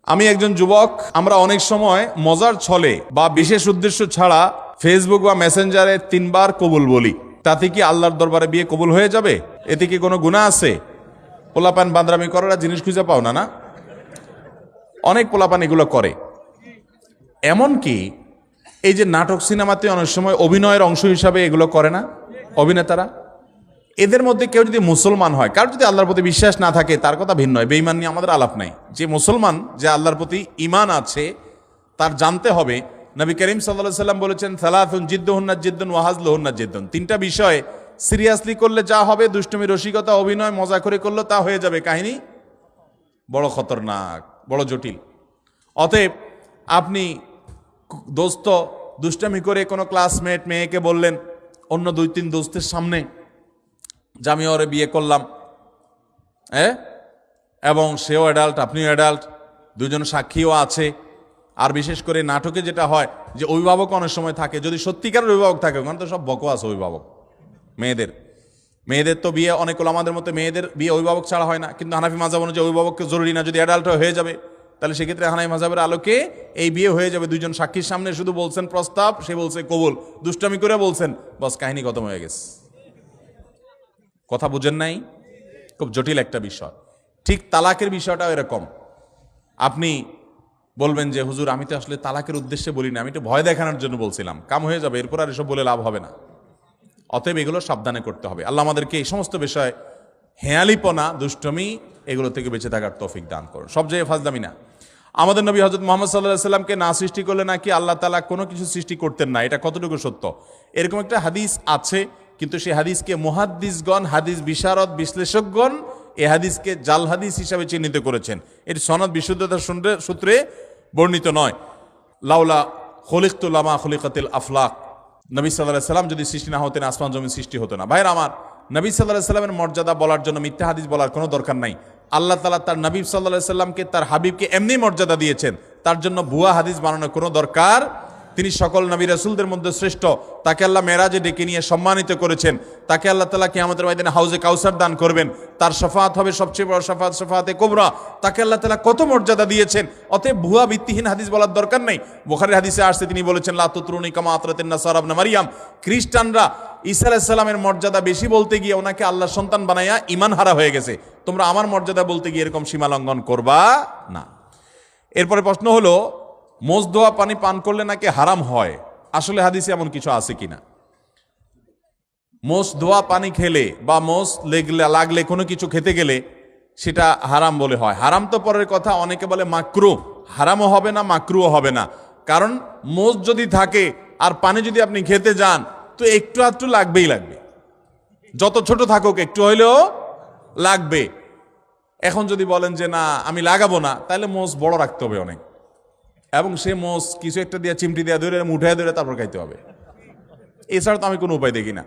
আমি একজন যুবক, আমরা অনেক সময় মজার ছলে বা বিশেষ উদ্দেশ্য ছাড়া ফেসবুক বা মেসেঞ্জারে 3 বার কবুল বলি। তাতে কি আল্লাহর দরবারে বিয়ে কবুল হয়ে যাবে? এতে কি কোনো গুনাহ আছে? পোলাপান বান্দরামি করার জিনিস খুঁজে পাও না? অনেক পোলাপান এগুলো করে। এমনকি এই যে নাটক সিনেমাতে অনেক সময় অভিনয়ের অংশ হিসাবে এগুলো করে না অভিনেতারা? এদের মধ্যে কেউ যদি মুসলমান হয়, কার যদি আল্লাহর প্রতি বিশ্বাস না থাকে তার কথা ভিন্ন হয়, বেঈমান নিয়ে আমাদের আলাপ নাই। যে মুসলমান, যে আল্লাহর প্রতি ঈমান আছে, তার জানতে হবে নবী করিম সাল্লাল্লাহু আলাইহি সাল্লাম বলেছেন, সালাতুন জিদ্দুহুন্না জিদ্দুন ওয়া হাজলুহুন্না জিদ্দুন। 3টা বিষয় সিরিয়াসলি করলে যা হবে, দুষ্টুমি, রসিকতা, অভিনয়, মজা করে করলে তা হয়ে যাবে কাহিনী বড় খতরনাক, বড় জটিল। অতএব আপনি দোস্ত দুষ্টামি করে কোনো ক্লাসমেট মেয়েকে বললেন অন্য 2-3 দোস্তের সামনে যে আমি ওরে বিয়ে করলাম, এবং সেও অ্যাডাল্ট, আপনিও অ্যাডাল্ট, দুজন সাক্ষীও আছে। আর বিশেষ করে নাটকে যেটা হয় যে অভিভাবক অনেক সময় থাকে, যদি সত্যিকারের অভিভাবক থাকে, ওখানে তো সব বকওয়াস অভিভাবক। মেয়েদের তো বিয়ে অনেক হলো, আমাদের মতো মেয়েদের বিয়ে অভিভাবক ছাড়া হয় না, কিন্তু হানাফি মাযহাব অনুযায়ী অভিভাবককে জরুরি না, যদি অ্যাডাল্ট হয়ে যাবে তাহলে সেক্ষেত্রে হানাফি মাযহাবের আলোকে এই বিয়ে হয়ে যাবে। 2জন সাক্ষীর সামনে শুধু বলছেন প্রস্তাব, সে বলছে কবুল, দুষ্টামি করে বলছেন, বস কাহিনী খতম হয়ে গেছে। কথা বুঝেন নাই? খুব জটিল একটা বিষয়। ঠিক তালাকের বিষয়টাও এরকম। আপনি বলবেন যে হুজুর আমি তো আসলে তালাকের উদ্দেশ্যে বলি না, আমি একটু ভয় দেখানোর জন্য বলছিলাম, কাম হয়ে যাবে, এরপর আর এসব বলে লাভ হবে না। অতএব এগুলো সাবধানে করতে হবে। আল্লাহ আমাদেরকে এই সমস্ত বিষয়, হেয়ালিপনা, দুষ্টমি, এগুলো থেকে বেঁচে থাকার তৌফিক দান করুন। সব জায়গায় ফাজলামি না। আমাদের নবী হযরত মুহাম্মদ সাল্লাল্লাহু আলাইহি সাল্লামকে না সৃষ্টি করলে নাকি আল্লাহ তাআলা কোনো কিছু সৃষ্টি করতেন না। এটা কতটুকু সত্য? এরকম একটা হাদিস আছে, কিন্তু সেই হাদিসকে মুহাদ্দিসগণ, হাদিস বিশারদ, বিশ্লেষকগণ এই হাদিসকে জাল হাদিস হিসাবে চিহ্নিত করেছেন। এর সনদ বিশুদ্ধতার সূত্রে বর্ণিত নয়। লাউলা খলিকতু লামা খলিকাতিল আফলাক, নবী সাল্লাল্লাহু আলাইহি সাল্লাম যদি সৃষ্টি না হতেন আসমান জমিন সৃষ্টি হতো না। ভাইরা আমার, নবী সাল্লাল্লাহু আলাইহি সাল্লামের মর্যাদা বলার জন্য মিথ্যা হাদিস বলার কোনো দরকার নাই। আল্লাহ তাআলা তার নবী সাল্লাল্লাহু আলাইহি সাল্লামকে, তার হাবিবকে এমনি মর্যাদা দিয়েছেন, তার জন্য ভুয়া হাদিস বানানোর কোনো দরকার। তিনি সকল নবী রাসূলদের মধ্যে শ্রেষ্ঠ, তাকে আল্লাহ মেরাজে ডেকে নিয়ে সম্মানিত করেছেন, তাকে আল্লাহ তাআলা কিয়ামতের ময়দানে হাউজে কাউসার দান করবেন, তার শাফাআত হবে সবচেয়ে বড় শাফাআত, শাফাআতে কুবরা। তাকে আল্লাহ তাআলা কত মর্যাদা দিয়েছেন। অতএব ভুয়া ভিত্তিহীন হাদিস বলার দরকার নেই। বুখারীর হাদিসে আসছে, তিনি বলেছেন লা তুতরুনি কামা আতরাতিন নাসারা ইবনে মারইয়াম। খ্রিস্টানরা ঈসা আলাইহিস সালামের মর্যাদা বেশি বলতে গিয়ে ওনাকে আল্লাহর সন্তান বানায়া ঈমান হারা হয়ে গেছে। তোমরা আমার মর্যাদা বলতে গিয়ে এরকম সীমা লঙ্ঘন করবা না। এরপরে প্রশ্ন হলো, মোজ ধোয়া পানি পান করলে নাকি হারাম হয়, আসলে হাদিসে এমন কিছু আছে কিনা? মোজ ধোয়া পানি খেলে বা মোজ লাগলে কোনো কিছু খেতে গেলে সেটা হারাম বলে হয়। হারাম তো পরের কথা, অনেকে বলে মাকরুহ। হারামও হবে না, মাকরুহও হবে না। কারণ মোজ যদি থাকে আর পানি যদি আপনি খেতে যান, তো একটু আধটু লাগবেই লাগবে, যত ছোট থাকুক একটু হইলেও লাগবে। এখন যদি বলেন যে না আমি লাগাবো না, তাহলে মোজ বড় রাখতে হবে অনেক, এবং সে মোজ কিছু একটা দিয়ে চিমটি দিয়ে ধরে উঠায় ধরে তারপর খাইতে হবে। এছাড়া তো আমি কোনো উপায় দেখি না।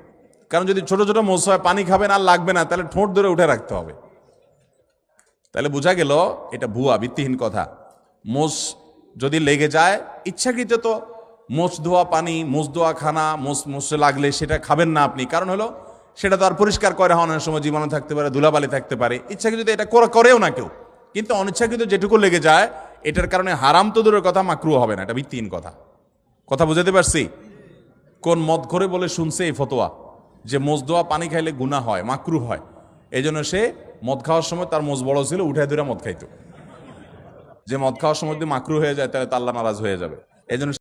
কারণ যদি ছোট ছোট মোজ হয়, পানি খাবেন আর লাগবে না, তাহলে ঠোঁট ধরে উঠে রাখতে হবে। তাহলে বোঝা গেল এটা ভুয়া, ভিত্তিহীন কথা। মোজ যদি লেগে যায়, ইচ্ছাকৃত তো মোজ ধোয়া পানি, মোজ ধোয়া খানা, মোজে লাগলে সেটা খাবেন না আপনি। কারণ হলো সেটা তো আর পরিষ্কার করে হওয়ার সময় জীবাণু থাকতে পারে, ধুলাবালি থাকতে পারে। ইচ্ছাকৃত এটা করেও না কেউ, কিন্তু অনিচ্ছাকৃত যেটুকু লেগে যায়, এটার কারণে হারাম তো দূরের কথা, মাকরুহ হবে না। এটা ভিত্তিহীন কথা। কথা বুঝাতে পারছি? কোন মদ করে বলে শুনছে এই ফতোয়া যে মোজ ধোয়া পানি খাইলে গুনাহ হয়, মাকরুহ হয়। এই জন্য সে মদ খাওয়ার সময় তার মোজ বড় ছিল, উঠায় ধরে মদ খাইতো। যে মদ খাওয়ার সময় যদি মাকরুহ হয়ে যায়, তাহলে তো আল্লাহ নারাজ হয়ে যাবে। এই জন্য